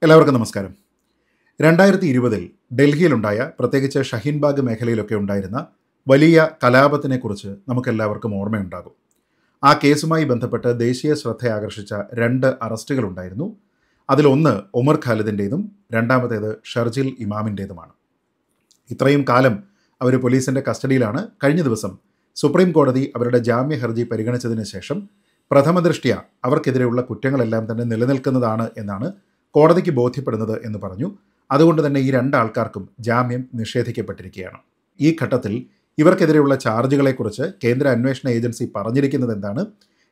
എല്ലാവർക്കും നമസ്കാരം. 2020 ഡൽഹിയിലുണ്ടായ, പ്രത്യേകിച്ച് ഷഹീൻബാഗ് മേഖലയിലൊക്കെ ഉണ്ടായിരുന്ന വലിയ കലാപത്തിനെക്കുറിച്ച് നമുക്കെല്ലാവർക്കും ഓർമ്മയുണ്ടാകും. ആ കേസുമായി ബന്ധപ്പെട്ട് ദേശീയ ശ്രദ്ധ ആകർഷിച്ച 2 അറസ്റ്റുകളുണ്ടായിരുന്നു. അതിലൊന്ന് ഉമർ ഖാലിദിൻ്റേതും രണ്ടാമത്തേത് ഷർജിൽ ഇമാമിൻ്റേതുമാണ്. ഇത്രയും കാലം അവർ പോലീസിൻ്റെ കസ്റ്റഡിയിലാണ്. കഴിഞ്ഞ ദിവസം സുപ്രീം കോടതി അവരുടെ ജാമ്യ ഹർജി പരിഗണിച്ചതിന് ശേഷം പ്രഥമദൃഷ്ട്യാ അവർക്കെതിരെയുള്ള കുറ്റങ്ങളെല്ലാം തന്നെ നിലനിൽക്കുന്നതാണ് എന്നാണ് കോടതിക്ക് ബോധ്യപ്പെടുന്നത് എന്ന് പറഞ്ഞു. അതുകൊണ്ട് തന്നെ ഈ 2 ആൾക്കാർക്കും ജാമ്യം നിഷേധിക്കപ്പെട്ടിരിക്കുകയാണ്. ഈ ഘട്ടത്തിൽ ഇവർക്കെതിരെയുള്ള ചാർജുകളെക്കുറിച്ച് കേന്ദ്ര അന്വേഷണ ഏജൻസി പറഞ്ഞിരിക്കുന്നത്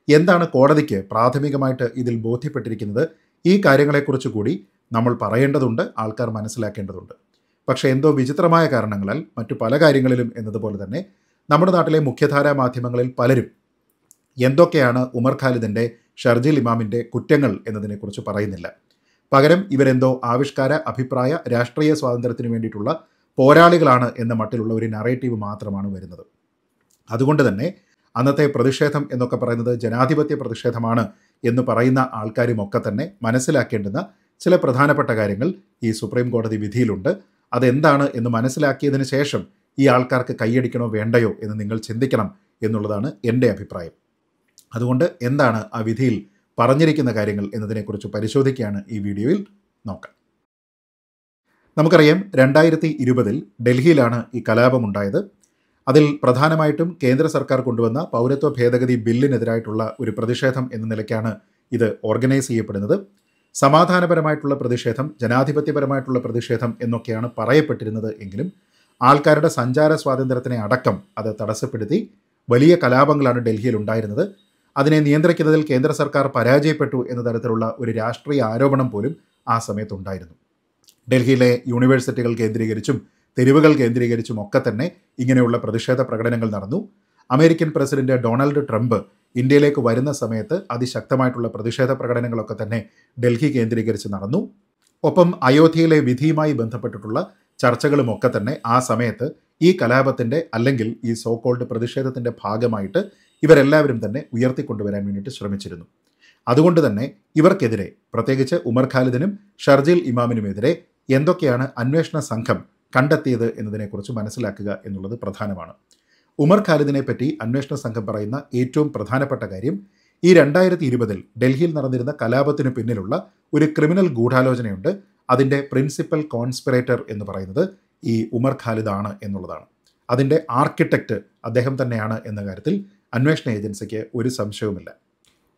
എന്താണ് കോടതിക്ക് പ്രാഥമികമായിട്ട് ഇതിൽ ബോധ്യപ്പെട്ടിരിക്കുന്നത്, ഈ കാര്യങ്ങളെക്കുറിച്ച് കൂടി നമ്മൾ പറയേണ്ടതുണ്ട്, ആൾക്കാർ മനസ്സിലാക്കേണ്ടതുണ്ട്. പക്ഷേ എന്തോ വിചിത്രമായ കാരണങ്ങളാൽ മറ്റു പല കാര്യങ്ങളിലും എന്നതുപോലെ തന്നെ നമ്മുടെ നാട്ടിലെ മുഖ്യധാരാ മാധ്യമങ്ങളിൽ പലരും എന്തൊക്കെയാണ് ഉമർ ഖാലിദിൻ്റെ, ഷർജിൽ ഇമാമിൻ്റെ കുറ്റങ്ങൾ എന്നതിനെക്കുറിച്ച് പറയുന്നില്ല. പകരം ഇവരെന്തോ ആവിഷ്കാര, അഭിപ്രായ, രാഷ്ട്രീയ സ്വാതന്ത്ര്യത്തിന് വേണ്ടിയിട്ടുള്ള പോരാളികളാണ് എന്ന മട്ടിലുള്ള ഒരു നറേറ്റീവ് മാത്രമാണ് വരുന്നത്. അതുകൊണ്ട് തന്നെ അന്നത്തെ പ്രതിഷേധം എന്നൊക്കെ പറയുന്നത് ജനാധിപത്യ പ്രതിഷേധമാണ് എന്ന് പറയുന്ന ആൾക്കാരുമൊക്കെ തന്നെ മനസ്സിലാക്കേണ്ടുന്ന ചില പ്രധാനപ്പെട്ട കാര്യങ്ങൾ ഈ സുപ്രീം കോടതി വിധിയിലുണ്ട്. അതെന്താണ് എന്ന് മനസ്സിലാക്കിയതിന് ശേഷം ഈ ആൾക്കാർക്ക് കൈയടിക്കണോ വേണ്ടയോ എന്ന് നിങ്ങൾ ചിന്തിക്കണം എന്നുള്ളതാണ് എൻ്റെ അഭിപ്രായം. അതുകൊണ്ട് എന്താണ് ആ വിധിയിൽ പറഞ്ഞിരിക്കുന്ന കാര്യങ്ങൾ എന്നതിനെക്കുറിച്ച് പരിശോധിക്കുകയാണ് ഈ വീഡിയോയിൽ നോക്കാം. നമുക്കറിയാം, 2020 ഡൽഹിയിലാണ് ഈ കലാപമുണ്ടായത്. അതിൽ പ്രധാനമായിട്ടും കേന്ദ്ര സർക്കാർ കൊണ്ടുവന്ന പൗരത്വ ഭേദഗതി ബില്ലിനെതിരായിട്ടുള്ള ഒരു പ്രതിഷേധം എന്ന നിലയ്ക്കാണ് ഇത് ഓർഗനൈസ് ചെയ്യപ്പെടുന്നത്. സമാധാനപരമായിട്ടുള്ള പ്രതിഷേധം, ജനാധിപത്യപരമായിട്ടുള്ള പ്രതിഷേധം എന്നൊക്കെയാണ് പറയപ്പെട്ടിരുന്നത് എങ്കിലും ആൾക്കാരുടെ സഞ്ചാര സ്വാതന്ത്ര്യത്തിനെ അടക്കം അത് തടസ്സപ്പെടുത്തി വലിയ കലാപങ്ങളാണ് ഡൽഹിയിൽ ഉണ്ടായിരുന്നത്. അതിനെ നിയന്ത്രിക്കുന്നതിൽ കേന്ദ്ര സർക്കാർ പരാജയപ്പെട്ടു എന്ന തരത്തിലുള്ള ഒരു രാഷ്ട്രീയ ആരോപണം പോലും ആ സമയത്തുണ്ടായിരുന്നു. ഡൽഹിയിലെ യൂണിവേഴ്സിറ്റികൾ കേന്ദ്രീകരിച്ചും തെരുവുകൾ കേന്ദ്രീകരിച്ചും ഒക്കെ തന്നെ ഇങ്ങനെയുള്ള പ്രതിഷേധ പ്രകടനങ്ങൾ നടന്നു. അമേരിക്കൻ പ്രസിഡന്റ് ഡൊണാൾഡ് ട്രംപ് ഇന്ത്യയിലേക്ക് വരുന്ന സമയത്ത് അതിശക്തമായിട്ടുള്ള പ്രതിഷേധ പ്രകടനങ്ങളൊക്കെ തന്നെ ഡൽഹി കേന്ദ്രീകരിച്ച് നടന്നു. ഒപ്പം അയോധ്യയിലെ വിധിയുമായി ബന്ധപ്പെട്ടിട്ടുള്ള ചർച്ചകളുമൊക്കെ തന്നെ ആ സമയത്ത് ഈ കലാപത്തിൻ്റെ അല്ലെങ്കിൽ ഈ സോകോൾഡ് പ്രതിഷേധത്തിൻ്റെ ഭാഗമായിട്ട് ഇവരെല്ലാവരും തന്നെ ഉയർത്തിക്കൊണ്ടുവരാൻ വേണ്ടിയിട്ട് ശ്രമിച്ചിരുന്നു. അതുകൊണ്ട് തന്നെ ഇവർക്കെതിരെ, പ്രത്യേകിച്ച് ഉമർ ഖാലിദിനും ഷർജിൽ ഇമാമിനുമെതിരെ എന്തൊക്കെയാണ് അന്വേഷണ സംഘം കണ്ടെത്തിയത് എന്നതിനെക്കുറിച്ച് മനസ്സിലാക്കുക എന്നുള്ളത് പ്രധാനമാണ്. ഉമർ ഖാലിദിനെ പറ്റി അന്വേഷണ സംഘം പറയുന്ന ഏറ്റവും പ്രധാനപ്പെട്ട കാര്യം, ഈ 2020 ഡൽഹിയിൽ നടന്നിരുന്ന കലാപത്തിന് പിന്നിലുള്ള ഒരു ക്രിമിനൽ ഗൂഢാലോചനയുണ്ട്. അതിൻ്റെ പ്രിൻസിപ്പൽ കോൺസ്പിറേറ്റർ എന്ന് പറയുന്നത് ഈ ഉമർ ഖാലിദാണ് എന്നുള്ളതാണ്. അതിൻ്റെ ആർക്കിടെക്റ്റ് അദ്ദേഹം തന്നെയാണ് എന്ന കാര്യത്തിൽ അന്വേഷണ ഏജൻസിക്ക് ഒരു സംശയവുമില്ല.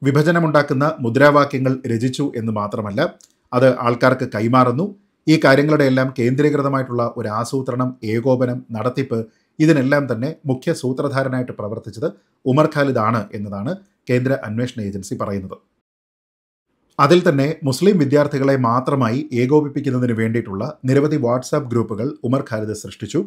വിഭജനമുണ്ടാക്കുന്ന മുദ്രാവാക്യങ്ങൾ രചിച്ചു എന്ന് മാത്രമല്ല, അത് ആൾക്കാർക്ക് കൈമാറുന്നു. ഈ കാര്യങ്ങളുടെ എല്ലാം കേന്ദ്രീകൃതമായിട്ടുള്ള ഒരു ആസൂത്രണം, ഏകോപനം, നടത്തിപ്പ്, ഇതിനെല്ലാം തന്നെ മുഖ്യ സൂത്രധാരനായിട്ട് പ്രവർത്തിച്ചത് ഉമർ ഖാലിദാണ് എന്നതാണ് കേന്ദ്ര അന്വേഷണ ഏജൻസി പറയുന്നത്. അതിൽ തന്നെ മുസ്ലിം വിദ്യാർത്ഥികളെ മാത്രമായി ഏകോപിപ്പിക്കുന്നതിന് വേണ്ടിയിട്ടുള്ള നിരവധി വാട്സാപ്പ് ഗ്രൂപ്പുകൾ ഉമർ ഖാലിദ് സൃഷ്ടിച്ചു.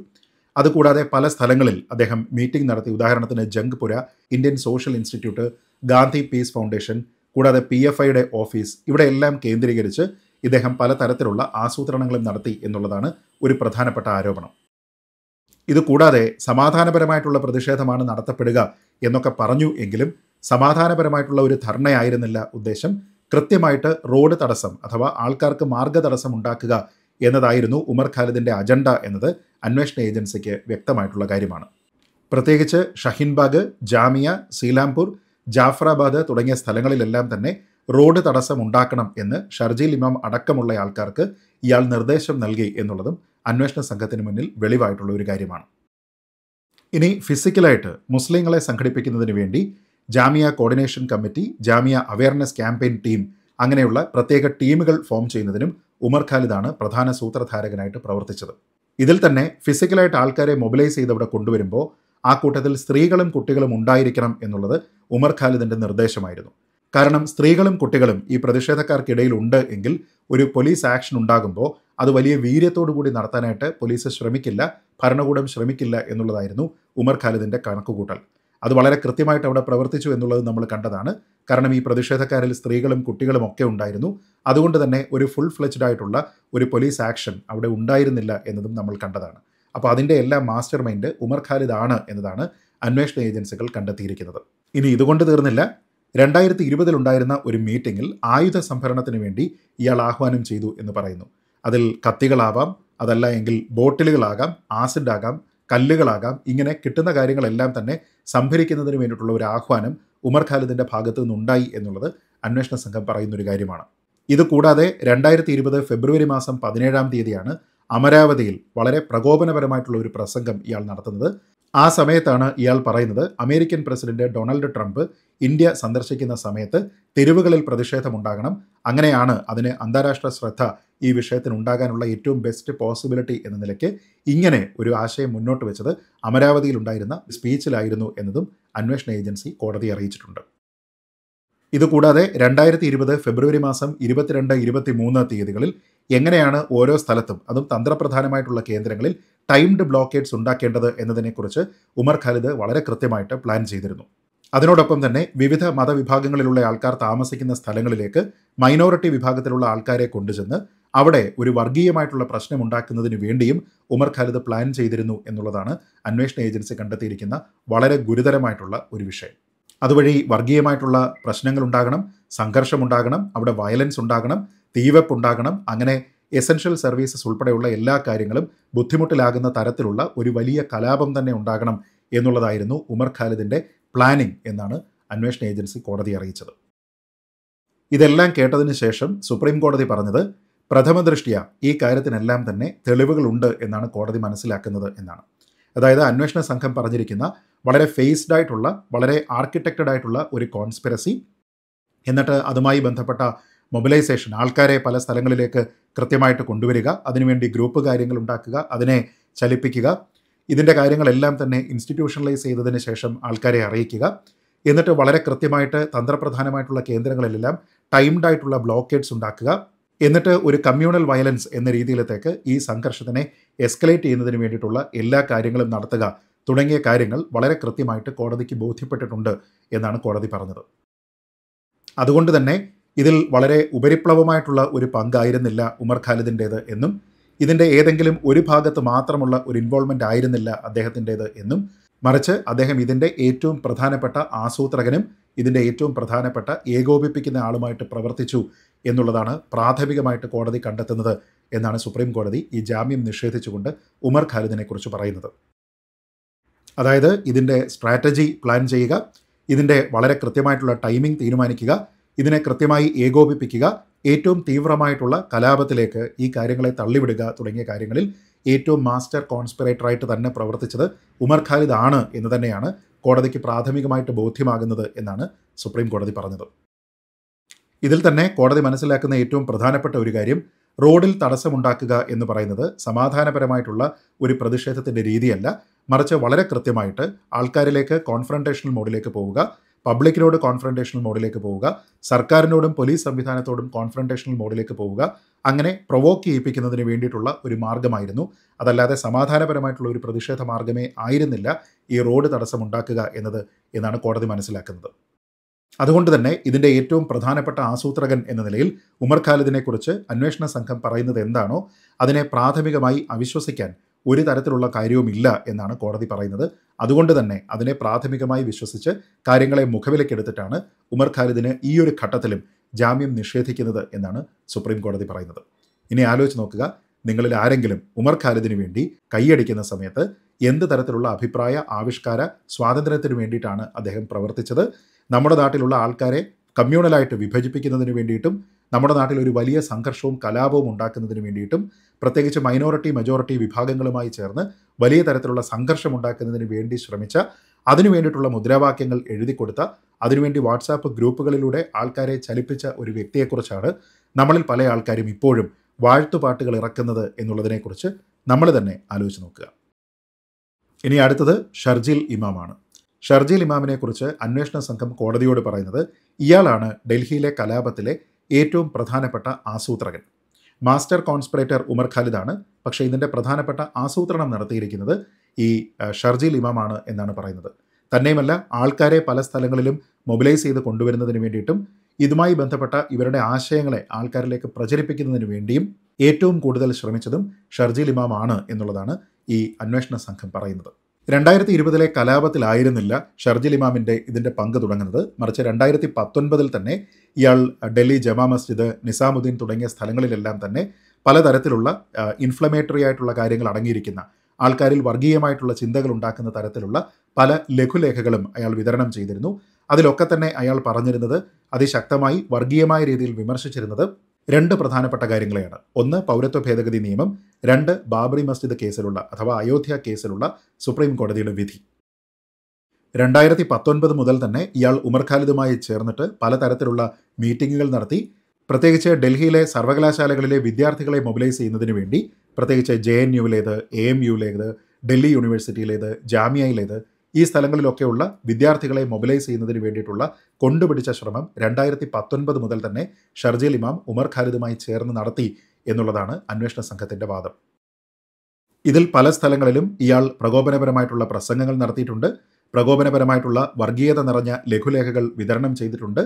അതുകൂടാതെ പല സ്ഥലങ്ങളിൽ അദ്ദേഹം മീറ്റിംഗ് നടത്തി. ഉദാഹരണത്തിന് Jangpura, Indian social institute, Gandhi piece foundation, കൂടാതെ PFIയുടെ ഓഫീസ്, ഇവിടെയെല്ലാം കേന്ദ്രീകരിച്ച് ഇദ്ദേഹം പലതരത്തിലുള്ള ആസൂത്രണങ്ങളും നടത്തി എന്നുള്ളതാണ് ഒരു പ്രധാനപ്പെട്ട ആരോപണം. ഇതുകൂടാതെ സമാധാനപരമായിട്ടുള്ള പ്രതിഷേധമാണ് നടത്തപ്പെടുക എന്നൊക്കെ പറഞ്ഞു എങ്കിലും സമാധാനപരമായിട്ടുള്ള ഒരു ധർണയായിരുന്നില്ല ഉദ്ദേശം. കൃത്യമായിട്ട് റോഡ് തടസ്സം അഥവാ ആൾക്കാർക്ക് മാർഗതടസ്സം ഉണ്ടാക്കുക എന്നതായിരുന്നു ഉമർ ഖാലിദിൻ്റെ അജണ്ട എന്നത് അന്വേഷണ ഏജൻസിക്ക് വ്യക്തമായിട്ടുള്ള കാര്യമാണ്. പ്രത്യേകിച്ച് ഷഹീൻബാഗ്, ജാമിയ, സീലാംപൂർ, ജാഫറാബാദ് തുടങ്ങിയ സ്ഥലങ്ങളിലെല്ലാം തന്നെ റോഡ് തടസ്സം ഉണ്ടാക്കണം എന്ന് ഷർജിൽ ഇമാം അടക്കമുള്ള ആൾക്കാർക്ക് ഇയാൾ നിർദ്ദേശം നൽകി എന്നുള്ളതും അന്വേഷണ സംഘത്തിന് മുന്നിൽ വെളിവായിട്ടുള്ള ഒരു കാര്യമാണ്. ഇനി ഫിസിക്കലായിട്ട് മുസ്ലിങ്ങളെ സംഘടിപ്പിക്കുന്നതിന് വേണ്ടി Jamia coordination committee, Jamia awareness campaign team, അങ്ങനെയുള്ള പ്രത്യേക ടീമുകൾ ഫോം ചെയ്യുന്നതിനും ഉമർ ഖാലിദാണ് പ്രധാന സൂത്രധാരകനായിട്ട് പ്രവർത്തിച്ചത്. ഇതിൽ തന്നെ ഫിസിക്കലായിട്ട് ആൾക്കാരെ മൊബിലൈസ് ചെയ്ത് അവിടെ കൊണ്ടുവരുമ്പോൾ ആ കൂട്ടത്തിൽ സ്ത്രീകളും കുട്ടികളും ഉണ്ടായിരിക്കണം എന്നുള്ളത് ഉമർ ഖാലിദിൻ്റെ നിർദ്ദേശമായിരുന്നു. കാരണം സ്ത്രീകളും കുട്ടികളും ഈ പ്രതിഷേധക്കാർക്കിടയിൽ ഉണ്ട് എങ്കിൽ ഒരു പോലീസ് ആക്ഷൻ ഉണ്ടാകുമ്പോൾ അത് വലിയ വീര്യത്തോടു കൂടി നടത്താനായിട്ട് പോലീസ് ശ്രമിക്കില്ല, ഭരണകൂടം ശ്രമിക്കില്ല എന്നുള്ളതായിരുന്നു ഉമർ ഖാലിദിൻ്റെ കണക്കുകൂട്ടൽ. അത് വളരെ കൃത്യമായിട്ട് അവിടെ പ്രവർത്തിച്ചു എന്നുള്ളത് നമ്മൾ കണ്ടതാണ്. കാരണം ഈ പ്രതിഷേധക്കാരിൽ സ്ത്രീകളും കുട്ടികളും ഒക്കെ ഉണ്ടായിരുന്നു. അതുകൊണ്ട് തന്നെ ഒരു ഫുൾ ഫ്ലെജ്ഡ് ആയിട്ടുള്ള ഒരു പോലീസ് ആക്ഷൻ അവിടെ ഉണ്ടായിരുന്നില്ല എന്നതും നമ്മൾ കണ്ടതാണ്. അപ്പോൾ അതിൻ്റെ എല്ലാ മാസ്റ്റർ മൈൻഡ് ഉമർ ഖാലിദ് ആണ് എന്നതാണ് അന്വേഷണ ഏജൻസികൾ കണ്ടെത്തിയിരിക്കുന്നത്. ഇനി ഇതുകൊണ്ട് തീർന്നില്ല. 2020 ഒരു മീറ്റിംഗിൽ ആയുധ സംഭരണത്തിന് വേണ്ടി ഇയാൾ ആഹ്വാനം ചെയ്തു എന്ന് പറയുന്നു. അതിൽ കത്തികളാവാം, അതല്ല എങ്കിൽ ബോട്ടിലുകളാകാം, ആസിഡാകാം, കല്ലുകളാകാം, ഇങ്ങനെ കിട്ടുന്ന കാര്യങ്ങളെല്ലാം തന്നെ സംഭരിക്കുന്നതിന് വേണ്ടിയിട്ടുള്ള ഒരു ആഹ്വാനം ഉമർ ഖാലിദിൻ്റെ ഭാഗത്തു നിന്നുണ്ടായി എന്നുള്ളത് അന്വേഷണ സംഘം പറയുന്നൊരു കാര്യമാണ്. ഇതുകൂടാതെ 2020 ഫെബ്രുവരി മാസം 17 അമരാവതിയിൽ വളരെ പ്രകോപനപരമായിട്ടുള്ള ഒരു പ്രസംഗം ഇയാൾ നടത്തുന്നത്. ആ സമയത്താണ് ഇയാൾ പറയുന്നത് American president Donald Trump India സന്ദർശിക്കുന്ന സമയത്ത് തെരുവുകളിൽ പ്രതിഷേധമുണ്ടാകണം, അങ്ങനെയാണ് അതിന് അന്താരാഷ്ട്ര ശ്രദ്ധ ഈ വിഷയത്തിന് ഉണ്ടാകാനുള്ള ഏറ്റവും ബെസ്റ്റ് പോസിബിലിറ്റി എന്ന നിലയ്ക്ക് ഇങ്ങനെ ഒരു ആശയം മുന്നോട്ട് വെച്ചത് അമരാവതിയിൽ ഉണ്ടായിരുന്ന സ്പീച്ചിലായിരുന്നു എന്നതും അന്വേഷണ ഏജൻസി കോടതിയെ അറിയിച്ചിട്ടുണ്ട്. ഇതുകൂടാതെ 2020 ഫെബ്രുവരി മാസം 22, 23 തീയതികളിൽ എങ്ങനെയാണ് ഓരോ സ്ഥലത്തും, അതും തന്ത്രപ്രധാനമായിട്ടുള്ള കേന്ദ്രങ്ങളിൽ ടൈംഡ് ബ്ലോക്കേഡ്സ് ഉണ്ടാക്കേണ്ടത് എന്നതിനെക്കുറിച്ച് ഉമർ ഖാലിദ് വളരെ കൃത്യമായിട്ട് പ്ലാൻ ചെയ്തിരുന്നു. അതിനോടൊപ്പം തന്നെ വിവിധ മതവിഭാഗങ്ങളിലുള്ള ആൾക്കാർ താമസിക്കുന്ന സ്ഥലങ്ങളിലേക്ക് മൈനോറിറ്റി വിഭാഗത്തിലുള്ള ആൾക്കാരെ കൊണ്ടുചെന്ന് അവിടെ ഒരു വർഗീയമായിട്ടുള്ള പ്രശ്നം ഉണ്ടാക്കുന്നതിന് വേണ്ടിയും ഉമർ ഖാലിദ് പ്ലാൻ ചെയ്തിരുന്നു എന്നുള്ളതാണ് അന്വേഷണ ഏജൻസി കണ്ടെത്തിയിരിക്കുന്ന വളരെ ഗുരുതരമായിട്ടുള്ള ഒരു വിഷയം. അതുവഴി വർഗീയമായിട്ടുള്ള പ്രശ്നങ്ങൾ ഉണ്ടാകണം, സംഘർഷമുണ്ടാകണം, അവിടെ വയലൻസ് ഉണ്ടാകണം, തീവെപ്പ് ഉണ്ടാകണം, അങ്ങനെ എസൻഷ്യൽ സർവീസസ് ഉൾപ്പെടെയുള്ള എല്ലാ കാര്യങ്ങളും ബുദ്ധിമുട്ടിലാകുന്ന തരത്തിലുള്ള ഒരു വലിയ കലാപം തന്നെ ഉണ്ടാകണം എന്നുള്ളതായിരുന്നു ഉമർ ഖാലിദിൻ്റെ പ്ലാനിംഗ് എന്നാണ് അന്വേഷണ ഏജൻസി കോടതിയെ അറിയിച്ചത്. ഇതെല്ലാം കേട്ടതിന് ശേഷം സുപ്രീം കോടതി പറഞ്ഞത് പ്രഥമ ദൃഷ്ട്യാ ഈ കാര്യത്തിനെല്ലാം തന്നെ തെളിവുകളുണ്ട് എന്നാണ് കോടതി മനസ്സിലാക്കുന്നത് എന്നാണ്. അതായത് അന്വേഷണ സംഘം പറഞ്ഞിരിക്കുന്ന വളരെ ഫേസ്ഡ് ആയിട്ടുള്ള, വളരെ ആർക്കിടെക്റ്റഡ് ആയിട്ടുള്ള ഒരു കോൺസ്പിറസി, എന്നിട്ട് അതുമായി ബന്ധപ്പെട്ട മൊബിലൈസേഷൻ, ആൾക്കാരെ പല സ്ഥലങ്ങളിലേക്ക് കൃത്യമായിട്ട് കൊണ്ടുവരിക, അതിനുവേണ്ടി ഗ്രൂപ്പ് കാര്യങ്ങൾ ഉണ്ടാക്കുക, അതിനെ ചലിപ്പിക്കുക, ഇതിൻ്റെ കാര്യങ്ങളെല്ലാം തന്നെ ഇൻസ്റ്റിറ്റ്യൂഷണലൈസ് ചെയ്തതിന് ശേഷം ആൾക്കാരെ അറിയിക്കുക, എന്നിട്ട് വളരെ കൃത്യമായിട്ട് തന്ത്രപ്രധാനമായിട്ടുള്ള കേന്ദ്രങ്ങളിലെല്ലാം ടൈംഡ് ആയിട്ടുള്ള ബ്ലോക്കേഡ്സ് ഉണ്ടാക്കുക, എന്നിട്ട് ഒരു കമ്മ്യൂണൽ വയലൻസ് എന്ന രീതിയിലത്തേക്ക് ഈ സംഘർഷത്തിനെ എസ്കലേറ്റ് ചെയ്യുന്നതിന് വേണ്ടിയിട്ടുള്ള എല്ലാ കാര്യങ്ങളും നടത്തുക തുടങ്ങിയ കാര്യങ്ങൾ വളരെ കൃത്യമായിട്ട് കോടതിക്ക് ബോധ്യപ്പെട്ടിട്ടുണ്ട് എന്നാണ് കോടതി പറഞ്ഞത്. അതുകൊണ്ട് തന്നെ ഇതിൽ വളരെ ഉപരിപ്ലവമായിട്ടുള്ള ഒരു പങ്കായിരുന്നില്ല ഉമർ ഖാലിദിൻ്റേത് എന്നും ഇതിൻ്റെ ഏതെങ്കിലും ഒരു ഭാഗത്ത് മാത്രമുള്ള ഒരു ഇൻവോൾവ്മെൻ്റ് ആയിരുന്നില്ല അദ്ദേഹത്തിൻ്റേത് എന്നും, മറിച്ച് അദ്ദേഹം ഇതിൻ്റെ ഏറ്റവും പ്രധാനപ്പെട്ട ആസൂത്രകനും ഇതിൻ്റെ ഏറ്റവും പ്രധാനപ്പെട്ട ഏകോപിപ്പിക്കുന്ന ആളുമായിട്ട് പ്രവർത്തിച്ചു എന്നുള്ളതാണ് പ്രാഥമികമായിട്ട് കോടതി കണ്ടെത്തുന്നത് എന്നാണ് സുപ്രീം കോടതി ഈ ജാമ്യം നിഷേധിച്ചുകൊണ്ട് ഉമർ ഖാലിദിനെക്കുറിച്ച് പറയുന്നത്. അതായത് ഇതിൻ്റെ സ്ട്രാറ്റജി പ്ലാൻ ചെയ്യുക, ഇതിൻ്റെ വളരെ കൃത്യമായിട്ടുള്ള ടൈമിംഗ് തീരുമാനിക്കുക, ഇതിനെ കൃത്യമായി ഏകോപിപ്പിക്കുക, ഏറ്റവും തീവ്രമായിട്ടുള്ള കലാപത്തിലേക്ക് ഈ കാര്യങ്ങളെ തള്ളിവിടുക തുടങ്ങിയ കാര്യങ്ങളിൽ ഏറ്റവും മാസ്റ്റർ കോൺസ്പിറേറ്ററായിട്ട് തന്നെ പ്രവർത്തിച്ചത് ഉമർ ഖാലിദ് ആണ് എന്ന് തന്നെയാണ് കോടതിക്ക് പ്രാഥമികമായിട്ട് ബോധ്യമാകുന്നത് എന്നാണ് സുപ്രീം കോടതി പറഞ്ഞത്. ഇതിൽ തന്നെ കോടതി മനസ്സിലാക്കുന്ന ഏറ്റവും പ്രധാനപ്പെട്ട ഒരു കാര്യം, റോഡിൽ തടസ്സമുണ്ടാക്കുക എന്ന് പറയുന്നത് സമാധാനപരമായിട്ടുള്ള ഒരു പ്രതിഷേധത്തിൻ്റെ രീതിയല്ല, മറിച്ച് വളരെ കൃത്യമായിട്ട് ആൾക്കാരിലേക്ക് കോൺഫ്രണ്ടേഷണൽ മോഡിലേക്ക് പോവുക, പബ്ലിക്കിനോട് കോൺഫ്രണ്ടേഷണൽ മോഡിലേക്ക് പോവുക, സർക്കാരിനോടും പോലീസ് സംവിധാനത്തോടും കോൺഫ്രണ്ടേഷണൽ മോഡിലേക്ക് പോവുക, അങ്ങനെ പ്രൊവോക്ക് ചെയ്യിപ്പിക്കുന്നതിന് വേണ്ടിയിട്ടുള്ള ഒരു മാർഗ്ഗമായിരുന്നു. അതല്ലാതെ സമാധാനപരമായിട്ടുള്ള ഒരു പ്രതിഷേധ മാർഗ്ഗമേ ആയിരുന്നില്ല ഈ റോഡ് തടസ്സമുണ്ടാക്കുക എന്നത് എന്നാണ് കോടതി മനസ്സിലാക്കുന്നത്. അതുകൊണ്ട് തന്നെ ഇതിൻ്റെ ഏറ്റവും പ്രധാനപ്പെട്ട ആസൂത്രകൻ എന്ന നിലയിൽ ഉമർ ഖാലിദിനെക്കുറിച്ച് അന്വേഷണ സംഘം പറയുന്നത് എന്താണോ അതിനെ പ്രാഥമികമായി അവിശ്വസിക്കാൻ ഒരു തരത്തിലുള്ള കാര്യവുമില്ല എന്നാണ് കോടതി പറയുന്നത്. അതുകൊണ്ട് തന്നെ അതിനെ പ്രാഥമികമായി വിശ്വസിച്ച് കാര്യങ്ങളെ മുഖവിലക്കെടുത്തിട്ടാണ് ഉമർ ഖാലിദിന് ഈ ഒരു ഘട്ടത്തിലും ജാമ്യം നിഷേധിക്കുന്നത് എന്നാണ് സുപ്രീം കോടതി പറയുന്നത്. ഇനി ആലോചിച്ച് നോക്കുക, നിങ്ങളിൽ ആരെങ്കിലും ഉമർ ഖാലിദിന് വേണ്ടി കൈയടിക്കുന്ന സമയത്ത് എന്ത് തരത്തിലുള്ള അഭിപ്രായ ആവിഷ്കാര സ്വാതന്ത്ര്യത്തിന് വേണ്ടിയിട്ടാണ് അദ്ദേഹം പ്രവർത്തിച്ചത്? നമ്മുടെ നാട്ടിലുള്ള ആൾക്കാരെ കമ്മ്യൂണലായിട്ട് വിഭജിപ്പിക്കുന്നതിന് വേണ്ടിയിട്ടും നമ്മുടെ നാട്ടിൽ ഒരു വലിയ സംഘർഷവും കലാപവും ഉണ്ടാക്കുന്നതിന് വേണ്ടിയിട്ടും പ്രത്യേകിച്ച് മൈനോറിറ്റി മെജോറിറ്റി വിഭാഗങ്ങളുമായി ചേർന്ന് വലിയ തരത്തിലുള്ള സംഘർഷം ഉണ്ടാക്കുന്നതിന് വേണ്ടി ശ്രമിച്ച, അതിനു വേണ്ടിയിട്ടുള്ള മുദ്രാവാക്യങ്ങൾ എഴുതി കൊടുത്ത, അതിനുവേണ്ടി വാട്സാപ്പ് ഗ്രൂപ്പുകളിലൂടെ ആൾക്കാരെ ചലിപ്പിച്ച ഒരു വ്യക്തിയെക്കുറിച്ചാണ് നമ്മളിൽ പല ആൾക്കാരും ഇപ്പോഴും വാഴ്ത്തുപാട്ടുകൾ ഇറക്കുന്നത് എന്നുള്ളതിനെക്കുറിച്ച് നമ്മൾ തന്നെ ആലോചിച്ച് നോക്കുക. ഇനി അടുത്തത് ഷർജീൽ ഇമാമാണ്. ഷർജീൽ ഇമാമിനെക്കുറിച്ച് അന്വേഷണ സംഘം കോടതിയോട് പറയുന്നത് ഇയാളാണ് ഡൽഹിയിലെ കലാപത്തിലെ ഏറ്റവും പ്രധാനപ്പെട്ട ആസൂത്രകൻ. മാസ്റ്റർ കോൺസ്പിറേറ്റർ ഉമർ ഖാലിദാണ്, പക്ഷേ ഇതിൻ്റെ പ്രധാനപ്പെട്ട ആസൂത്രണം നടത്തിയിരിക്കുന്നത് ഈ ഷർജീൽ ഇമാമാണ് എന്നാണ് പറയുന്നത്. തന്നെയുമല്ല, ആൾക്കാരെ പല സ്ഥലങ്ങളിലും മൊബിലൈസ് ചെയ്ത് കൊണ്ടുവരുന്നതിന് വേണ്ടിയിട്ടും ഇതുമായി ബന്ധപ്പെട്ട ഇവരുടെ ആശയങ്ങളെ ആൾക്കാരിലേക്ക് പ്രചരിപ്പിക്കുന്നതിന് വേണ്ടിയും ഏറ്റവും കൂടുതൽ ശ്രമിച്ചതും ഷർജീൽ ഇമാമാണ് എന്നുള്ളതാണ് ഈ അന്വേഷണ സംഘം പറയുന്നത്. 2020 കലാപത്തിലായിരുന്നില്ല ഷർജിൽ ഇമാമിൻ്റെ ഇതിൻ്റെ പങ്ക് തുടങ്ങുന്നത്. മറിച്ച് 2019 തന്നെ ഇയാൾ ഡൽഹി ജമാ മസ്ജിദ്, നിസാമുദ്ദീൻ തുടങ്ങിയ സ്ഥലങ്ങളിലെല്ലാം തന്നെ പലതരത്തിലുള്ള ഇൻഫ്ലമേറ്ററി ആയിട്ടുള്ള കാര്യങ്ങൾ അടങ്ങിയിരിക്കുന്ന, ആൾക്കാരിൽ വർഗീയമായിട്ടുള്ള ചിന്തകൾ ഉണ്ടാക്കുന്ന തരത്തിലുള്ള പല ലഘുലേഖകളും അയാൾ വിതരണം ചെയ്തിരുന്നു. അതിലൊക്കെ തന്നെ അയാൾ പറഞ്ഞിരുന്നത്, അതിശക്തമായി വർഗീയമായ രീതിയിൽ വിമർശിച്ചിരുന്നത് 2 പ്രധാനപ്പെട്ട കാര്യങ്ങളെയാണ്. ഒന്ന്, പൗരത്വ ഭേദഗതി നിയമം. 2, ബാബറി മസ്ജിദ് കേസിലുള്ള അഥവാ അയോധ്യ കേസിലുള്ള സുപ്രീം കോടതിയുടെ വിധി. 2019 മുതൽ തന്നെ ഇയാൾ ഉമർ ഖാലിദുമായി ചേർന്നിട്ട് പലതരത്തിലുള്ള മീറ്റിങ്ങുകൾ നടത്തി. പ്രത്യേകിച്ച് ഡൽഹിയിലെ സർവകലാശാലകളിലെ വിദ്യാർത്ഥികളെ മൊബിലൈസ് ചെയ്യുന്നതിന് വേണ്ടി, പ്രത്യേകിച്ച് JNUവിലേത്, AMUവിലേത്, ഡൽഹി യൂണിവേഴ്സിറ്റിയിലേത്, ജാമിയയിലേത്, ഈ സ്ഥലങ്ങളിലൊക്കെയുള്ള വിദ്യാർത്ഥികളെ മൊബിലൈസ് ചെയ്യുന്നതിന് വേണ്ടിയിട്ടുള്ള കൊണ്ടുപിടിച്ച ശ്രമം 2019 മുതൽ തന്നെ ഷർജിൽ ഇമാം ഉമർ ഖാലിദുമായി ചേർന്ന് നടത്തി എന്നുള്ളതാണ് അന്വേഷണ സംഘത്തിൻ്റെ വാദം. ഇതിൽ പല സ്ഥലങ്ങളിലും ഇയാൾ പ്രകോപനപരമായിട്ടുള്ള പ്രസംഗങ്ങൾ നടത്തിയിട്ടുണ്ട്. പ്രകോപനപരമായിട്ടുള്ള വർഗീയത നിറഞ്ഞ ലഘുലേഖകൾ വിതരണം ചെയ്തിട്ടുണ്ട്.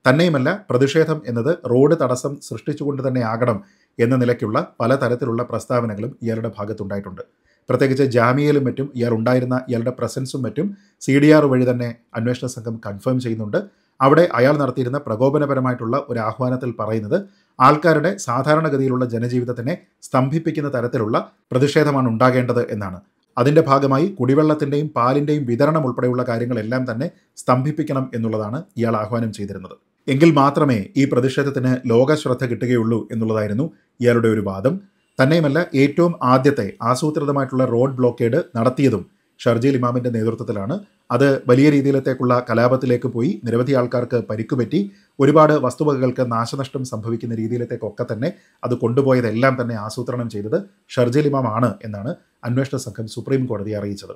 തന്നെയുമല്ല, പ്രതിഷേധം എന്നത് റോഡ് തടസ്സം സൃഷ്ടിച്ചുകൊണ്ട് തന്നെ ആകണം എന്ന നിലയ്ക്കുള്ള പലതരത്തിലുള്ള പ്രസ്താവനകളും ഇയാളുടെ ഭാഗത്തുണ്ടായിട്ടുണ്ട്. പ്രത്യേകിച്ച് ജാമിയയിലും മറ്റും ഇയാളുടെ പ്രസൻസും മറ്റും CDR വഴി തന്നെ അന്വേഷണ സംഘം കൺഫേം ചെയ്യുന്നുണ്ട്. അവിടെ അയാൾ നടത്തിയിരുന്ന പ്രകോപനപരമായിട്ടുള്ള ഒരു ആഹ്വാനത്തിൽ പറയുന്നത്, ആൾക്കാരുടെ സാധാരണഗതിയിലുള്ള ജനജീവിതത്തിനെ സ്തംഭിപ്പിക്കുന്ന തരത്തിലുള്ള പ്രതിഷേധമാണ് ഉണ്ടാകേണ്ടത് എന്നാണ്. അതിൻ്റെ ഭാഗമായി കുടിവെള്ളത്തിൻ്റെയും പാലിൻ്റെയും വിതരണം ഉൾപ്പെടെയുള്ള കാര്യങ്ങളെല്ലാം തന്നെ സ്തംഭിപ്പിക്കണം എന്നുള്ളതാണ് ഇയാൾ ആഹ്വാനം ചെയ്തിരുന്നത്. എങ്കിൽ മാത്രമേ ഈ പ്രതിഷേധത്തിന് ലോകശ്രദ്ധ കിട്ടുകയുള്ളൂ എന്നുള്ളതായിരുന്നു ഇയാളുടെ ഒരു വാദം. തന്നെയുമല്ല, ഏറ്റവും ആദ്യത്തെ ആസൂത്രിതമായിട്ടുള്ള റോഡ് ബ്ലോക്കേഡ് നടത്തിയതും ഷർജിൽ ഇമാമിൻ്റെ നേതൃത്വത്തിലാണ്. അത് വലിയ രീതിയിലത്തേക്കുള്ള കലാപത്തിലേക്ക് പോയി, നിരവധി ആൾക്കാർക്ക് പരിക്കുപറ്റി, ഒരുപാട് വസ്തുവകകൾക്ക് നാശനഷ്ടം സംഭവിക്കുന്ന രീതിയിലത്തേക്കൊക്കെ തന്നെ അത് കൊണ്ടുപോയതെല്ലാം തന്നെ ആസൂത്രണം ചെയ്തത് ഷർജിൽ ഇമാം ആണ് എന്നാണ് അന്വേഷണ സംഘം സുപ്രീം കോടതിയെ അറിയിച്ചത്.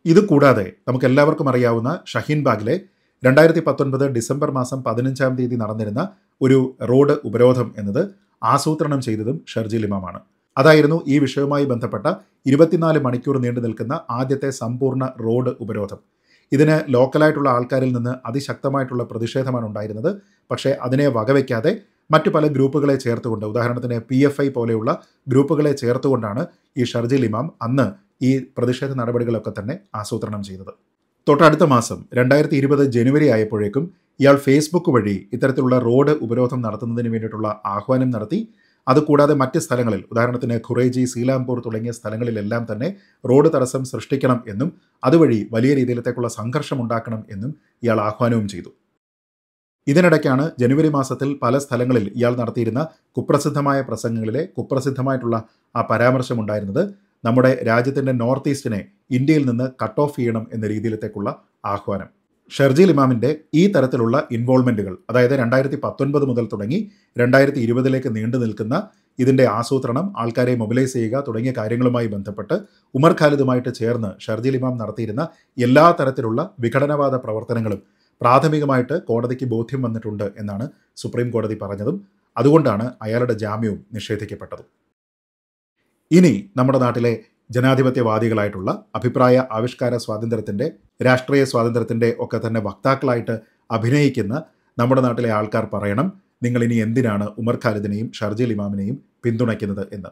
ഇതുകൂടാതെ നമുക്കെല്ലാവർക്കും അറിയാവുന്ന ഷഹീൻബാഗിലെ 2019 ഡിസംബർ മാസം 15-ാം തീയതി നടന്നിരുന്ന ഒരു റോഡ് ഉപരോധം എന്നത് ആസൂത്രണം ചെയ്തതും ഷർജിൽ ഇമാമാണ്. അതായിരുന്നു ഈ വിഷയവുമായി ബന്ധപ്പെട്ട 24 മണിക്കൂർ നീണ്ടു നിൽക്കുന്ന ആദ്യത്തെ സമ്പൂർണ്ണ റോഡ് ഉപരോധം. ഇതിന് ലോക്കലായിട്ടുള്ള ആൾക്കാരിൽ നിന്ന് അതിശക്തമായിട്ടുള്ള പ്രതിഷേധമാണ് ഉണ്ടായിരുന്നത്. പക്ഷേ അതിനെ വകവയ്ക്കാതെ മറ്റു പല ഗ്രൂപ്പുകളെ ചേർത്തുകൊണ്ട്, ഉദാഹരണത്തിന് PFI പോലെയുള്ള ഗ്രൂപ്പുകളെ ചേർത്തുകൊണ്ടാണ് ഈ ഷർജിൽ ഇമാം അന്ന് ഈ പ്രതിഷേധ നടപടികളൊക്കെ തന്നെ ആസൂത്രണം ചെയ്തത്. തൊട്ടടുത്ത മാസം 2020 ജനുവരി ആയപ്പോഴേക്കും ഇയാൾ ഫേസ്ബുക്ക് വഴി ഇത്തരത്തിലുള്ള റോഡ് ഉപരോധം നടത്തുന്നതിന് വേണ്ടിയിട്ടുള്ള ആഹ്വാനം നടത്തി. അതുകൂടാതെ മറ്റ് സ്ഥലങ്ങളിൽ, ഉദാഹരണത്തിന് ഖുറേജി, സീലാംപൂർ തുടങ്ങിയ സ്ഥലങ്ങളിലെല്ലാം തന്നെ റോഡ് തടസ്സം സൃഷ്ടിക്കണം എന്നും അതുവഴി വലിയ രീതിയിലത്തേക്കുള്ള സംഘർഷം ഉണ്ടാക്കണം എന്നും ഇയാൾ ആഹ്വാനവും ചെയ്തു. ഇതിനിടയ്ക്കാണ് ജനുവരി മാസത്തിൽ പല സ്ഥലങ്ങളിൽ ഇയാൾ നടത്തിയിരുന്ന കുപ്രസിദ്ധമായ പ്രസംഗങ്ങളിലെ കുപ്രസിദ്ധമായിട്ടുള്ള ആ പരാമർശമുണ്ടായിരുന്നത്, നമ്മുടെ രാജ്യത്തിൻ്റെ നോർത്ത് ഈസ്റ്റിനെ ഇന്ത്യയിൽ നിന്ന് കട്ട് ഓഫ് ചെയ്യണം എന്ന രീതിയിലത്തേക്കുള്ള ആഹ്വാനം. ഷർജിൽ ഇമാമിൻ്റെ ഈ തരത്തിലുള്ള ഇൻവോൾവ്മെൻറ്റുകൾ, അതായത് 2019 മുതൽ തുടങ്ങി 2020 നീണ്ടു നിൽക്കുന്ന ഇതിൻ്റെ ആസൂത്രണം, ആൾക്കാരെ മൊബിലൈസ് ചെയ്യുക തുടങ്ങിയ കാര്യങ്ങളുമായി ബന്ധപ്പെട്ട് ഉമർ ഖാലിദുമായിട്ട് ചേർന്ന് ഷർജിൽ ഇമാം നടത്തിയിരുന്ന എല്ലാ തരത്തിലുള്ള വിഘടനവാദ പ്രവർത്തനങ്ങളും പ്രാഥമികമായിട്ട് കോടതിക്ക് ബോധ്യം വന്നിട്ടുണ്ട് എന്നാണ് സുപ്രീം കോടതി പറഞ്ഞതും. അതുകൊണ്ടാണ് അയാളുടെ ജാമ്യവും നിഷേധിക്കപ്പെട്ടതും. ഇനി നമ്മുടെ നാട്ടിലെ ജനാധിപത്യവാദികളായിട്ടുള്ള അഭിപ്രായ ആവിഷ്കാര സ്വാതന്ത്ര്യത്തിൻ്റെ, രാഷ്ട്രീയ സ്വാതന്ത്ര്യത്തിൻ്റെ ഒക്കെ തന്നെ വക്താക്കളായിട്ട് അഭിനയിക്കുന്ന നമ്മുടെ നാട്ടിലെ ആൾക്കാർ പറയണം, നിങ്ങൾ ഇനി എന്തിനാണ് ഉമർ ഖാലിദിനെയും ഷർജിൽ ഇമാമിനെയും പിന്തുണയ്ക്കുന്നത് എന്ന്.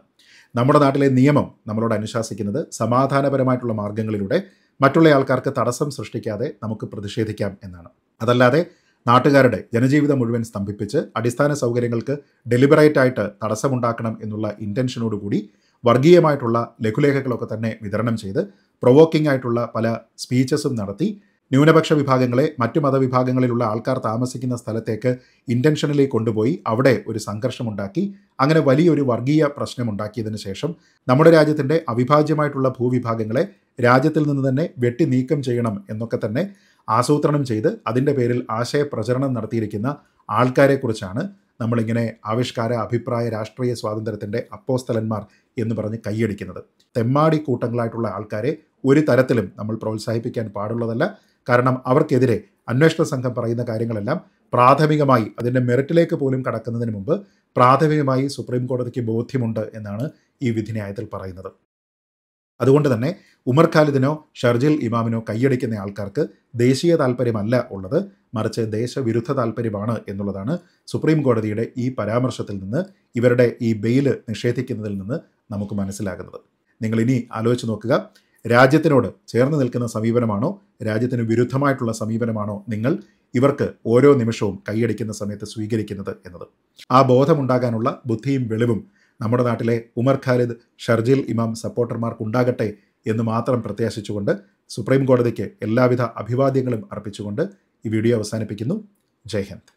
നമ്മുടെ നാട്ടിലെ നിയമം നമ്മളോട് അനുശാസിക്കുന്നത് സമാധാനപരമായിട്ടുള്ള മാർഗങ്ങളിലൂടെ മറ്റുള്ള ആൾക്കാർക്ക് തടസ്സം സൃഷ്ടിക്കാതെ നമുക്ക് പ്രതിഷേധിക്കാം എന്നാണ്. അതല്ലാതെ നാട്ടുകാരുടെ ജനജീവിതം മുഴുവൻ സ്തംഭിപ്പിച്ച് അടിസ്ഥാന സൗകര്യങ്ങൾക്ക് ഡെലിബറേറ്റായിട്ട് തടസ്സമുണ്ടാക്കണം എന്നുള്ള ഇൻറ്റൻഷനോടുകൂടി വർഗീയമായിട്ടുള്ള ലഘുലേഖകളൊക്കെ തന്നെ വിതരണം ചെയ്ത് പ്രൊവോക്കിംഗ് ആയിട്ടുള്ള പല സ്പീച്ചസും നടത്തി ന്യൂനപക്ഷ വിഭാഗങ്ങളെ മറ്റു മതവിഭാഗങ്ങളിലുള്ള ആൾക്കാർ താമസിക്കുന്ന സ്ഥലത്തേക്ക് ഇൻറ്റൻഷനലി കൊണ്ടുപോയി അവിടെ ഒരു സംഘർഷമുണ്ടാക്കി അങ്ങനെ വലിയൊരു വർഗീയ പ്രശ്നമുണ്ടാക്കിയതിന് ശേഷം നമ്മുടെ രാജ്യത്തിൻ്റെ അവിഭാജ്യമായിട്ടുള്ള ഭൂവിഭാഗങ്ങളെ രാജ്യത്തിൽ നിന്ന് തന്നെ വെട്ടി നീക്കം ചെയ്യണം എന്നൊക്കെ തന്നെ ആസൂത്രണം ചെയ്ത് അതിൻ്റെ പേരിൽ ആശയപ്രചരണം നടത്തിയിരിക്കുന്ന ആൾക്കാരെക്കുറിച്ചാണ് നമ്മളിങ്ങനെ ആവിഷ്കാര, അഭിപ്രായ, രാഷ്ട്രീയ സ്വാതന്ത്ര്യത്തിൻ്റെ അപ്പോസ്തലന്മാർ എന്ന് പറഞ്ഞ് കൈയടിക്കുന്നത്. തെമ്മാടി കൂട്ടങ്ങളായിട്ടുള്ള ആൾക്കാരെ ഒരു തരത്തിലും നമ്മൾ പ്രോത്സാഹിപ്പിക്കാൻ പാടുള്ളതല്ല. കാരണം അവർക്കെതിരെ അന്വേഷണ സംഘം പറയുന്ന കാര്യങ്ങളെല്ലാം പ്രാഥമികമായി അതിൻ്റെ മെറിറ്റിലേക്ക് പോലും കടക്കുന്നതിന് മുമ്പ് പ്രാഥമികമായി സുപ്രീം കോടതിക്ക് ബോധ്യമുണ്ട് എന്നാണ് ഈ വിധിന്യായത്തിൽ പറയുന്നത്. അതുകൊണ്ട് തന്നെ ഉമർ ഖാലിദിനോ ഷർജിൽ ഇമാമിനോ കൈയടിക്കുന്ന ആൾക്കാർക്ക് ദേശീയ താല്പര്യമല്ല ഉള്ളത്, മറിച്ച് ദേശവിരുദ്ധ താല്പര്യമാണ് എന്നുള്ളതാണ് സുപ്രീം കോടതിയുടെ ഈ പരാമർശത്തിൽ നിന്ന്, ഇവരുടെ ഈ ബെയിൽ നിഷേധിക്കുന്നതിൽ നിന്ന് നമുക്ക് മനസ്സിലാകുന്നത്. നിങ്ങൾ ഇനി ആലോചിച്ച് നോക്കുക, രാജ്യത്തിനോട് ചേർന്ന് നിൽക്കുന്ന സമീപനമാണോ, രാജ്യത്തിന് വിരുദ്ധമായിട്ടുള്ള സമീപനമാണോ നിങ്ങൾ ഇവർക്ക് ഓരോ നിമിഷവും കൈയടിക്കുന്ന സമയത്ത് സ്വീകരിക്കുന്നത് എന്നത്. ആ ബോധമുണ്ടാകാനുള്ള ബുദ്ധിയും വെളിവും നമ്മുടെ നാട്ടിലെ ഉമർ ഖാലിദ്, ഷർജിൽ ഇമാം സപ്പോർട്ടർമാർക്കുണ്ടാകട്ടെ എന്ന് മാത്രം പ്രത്യാശിച്ചുകൊണ്ട് സുപ്രീം കോടതിക്ക് എല്ലാവിധ അഭിവാദ്യങ്ങളും അർപ്പിച്ചുകൊണ്ട് ഈ വീഡിയോ അവസാനിപ്പിക്കുന്നു. ജയ് ഹിന്ദ്.